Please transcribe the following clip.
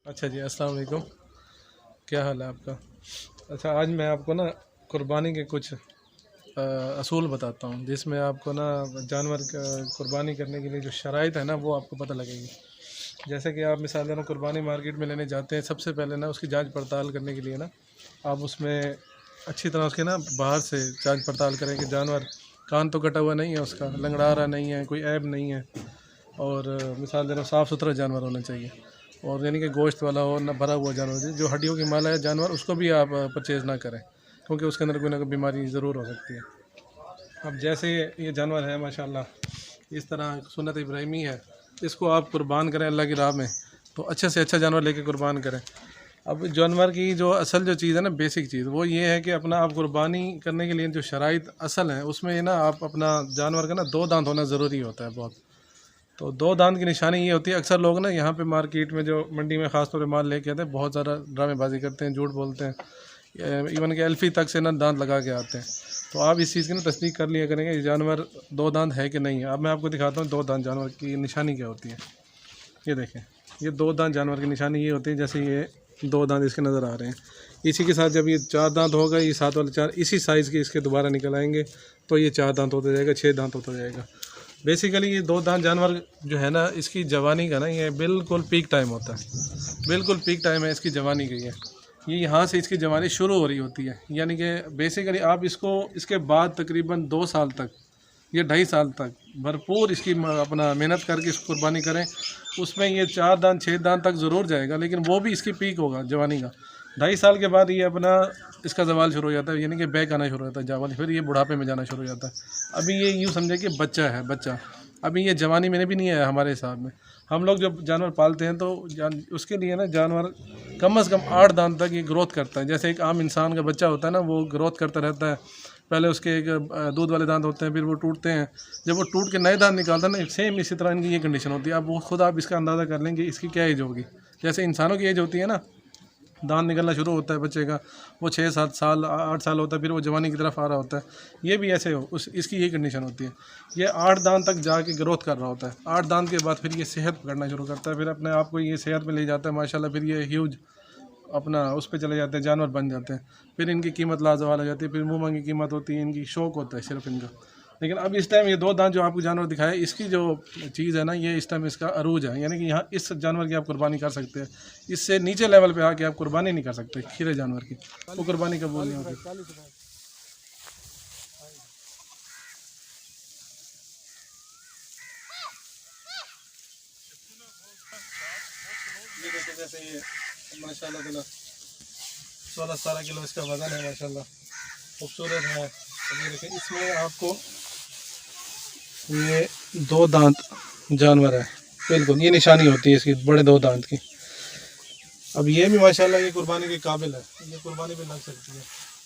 अच्छा जी, अस्सलाम वालेकुम। क्या हाल है आपका? अच्छा, आज मैं आपको ना कुर्बानी के कुछ असूल बताता हूँ, जिसमें आपको ना जानवर का कुर्बानी करने के लिए जो शराइत है ना, वो आपको पता लगेगी। जैसे कि आप मिसाल देना, कुर्बानी मार्केट में लेने जाते हैं, सबसे पहले ना उसकी जांच पड़ताल करने के लिए ना आप उसमें अच्छी तरह उसके ना बाहर से जांच पड़ताल करें कि जानवर कान तो कटा हुआ नहीं है, उसका लंगड़ा रहा नहीं है, कोई ऐब नहीं है, और मिसाल दे रहा हूँ साफ़ सुथरा जानवर होना चाहिए, और यानी कि गोश्त वाला हो ना, भरा हुआ जानवर जो हड्डियों की माला है जानवर, उसको भी आप परचेज़ ना करें, क्योंकि उसके अंदर कोई ना कोई बीमारी ज़रूर हो सकती है। अब जैसे ये जानवर है माशाल्लाह, इस तरह सुन्नत इब्राहिमी है, इसको आप कुर्बान करें अल्लाह की राह में, तो अच्छे से अच्छा जानवर लेके कुर्बान करें। अब जानवर की जो असल जो चीज़ है ना, बेसिक चीज़ वो ये है कि अपना आप कुर्बानी करने के लिए जो शराइत असल है, उसमें ये ना आप अपना जानवर का ना 2 दांत होना ज़रूरी होता है बहुत। तो 2 दांत की निशानी ये होती है, अक्सर लोग ना यहाँ पे मार्केट में जो मंडी में ख़ास तौर पे माल लेके आते हैं, बहुत ज़्यादा ड्रामेबाजी करते हैं, झूठ बोलते हैं, इवन के एल्फी तक से ना दांत लगा के आते हैं। तो आप इस चीज़ की ना तस्दीक कर लिया करेंगे, ये जानवर 2 दांत है कि नहीं है। अब मैं आपको दिखाता हूँ 2 दांत जानवर की निशानी क्या होती है। ये देखें, ये 2 दांत जानवर की निशानी ये होती है, जैसे ये 2 दांत इसके नज़र आ रहे हैं। इसी के साथ जब ये 4 दांत होगा, ये 7 वाले 4 इसी साइज़ के इसके दोबारा निकल आएंगे, तो ये 4 दांत होता जाएगा, 6 दांत होता जाएगा। बेसिकली ये 2 दांत जानवर जो है ना, इसकी जवानी का ना ये बिल्कुल पीक टाइम होता है, बिल्कुल पीक टाइम है इसकी जवानी का। ये यहाँ से इसकी जवानी शुरू हो रही होती है, यानी कि बेसिकली आप इसको इसके बाद तकरीबन 2 साल तक या 2.5 साल तक भरपूर इसकी अपना मेहनत करके इसको कुर्बानी करें। उसमें ये 4 दांत 6 दांत तक ज़रूर जाएगा, लेकिन वो भी इसकी पीक होगा जवानी का। 2.5 साल के बाद ये अपना इसका जवाल शुरू हो जाता है, यानी कि बैक आना शुरू हो जाता है जवाल, फिर ये बुढ़ापे में जाना शुरू हो जाता है। अभी ये यूँ समझे कि बच्चा है, बच्चा अभी ये जवानी में भी नहीं आया हमारे हिसाब में। हम लोग जब जानवर पालते हैं तो उसके लिए ना जानवर कम से कम 8 दांत तक ये ग्रोथ करता है। जैसे एक आम इंसान का बच्चा होता है ना, वो ग्रोथ करता रहता है, पहले उसके एक दूध वाले दांत होते हैं, फिर वो टूटते हैं, जब वो टूट के नए दांत निकालता है ना, सेम इसी तरह इनकी ये कंडीशन होती है। अब वो खुद आप इसका अंदाज़ा कर लेंगे इसकी क्या एज होगी। जैसे इंसानों की एज होती है ना, दांत निकलना शुरू होता है बच्चे का, वो 6-7 साल 8 साल होता है, फिर वो जवानी की तरफ आ रहा होता है। ये भी ऐसे हो उस इसकी यही कंडीशन होती है। ये 8 दांत तक जाके ग्रोथ कर रहा होता है। 8 दांत के बाद फिर ये सेहत पकड़ना शुरू करता है, फिर अपने आप को ये सेहत में ले जाता है माशाल्लाह, फिर ये ह्यूज अपना उस पे चले जाते हैं, जानवर बन जाते हैं। फिर इनकी कीमत लाजवाल हो जाती है, फिर मुँह मांगी कीमत होती है, इनकी शौक होता है सिर्फ इनका। लेकिन अब इस टाइम ये 2 दांत जो आपको जानवर दिखाया, इसकी जो चीज़ है ना, ये इस टाइम इसका अरूज है, यानी कि यहाँ इस जानवर की आप कुर्बानी कर सकते हैं। इससे नीचे लेवल पे आके आप कुर्बानी नहीं कर सकते खीरे जानवर की, वो कुर्बानी कबूल नहीं होती। ये देखिए, जैसे ये माशाल्लाह 16-17 किलो इसका वज़न है माशाल्लाह, खूबसूरत है। अब ये देखिए, इसमें आपको ये 2 दांत जानवर है, बिल्कुल ये निशानी होती है इसकी, बड़े 2 दांत की। अब ये भी माशाल्लाह ये कुर्बानी के काबिल है, ये कुर्बानी पे लग सकती है।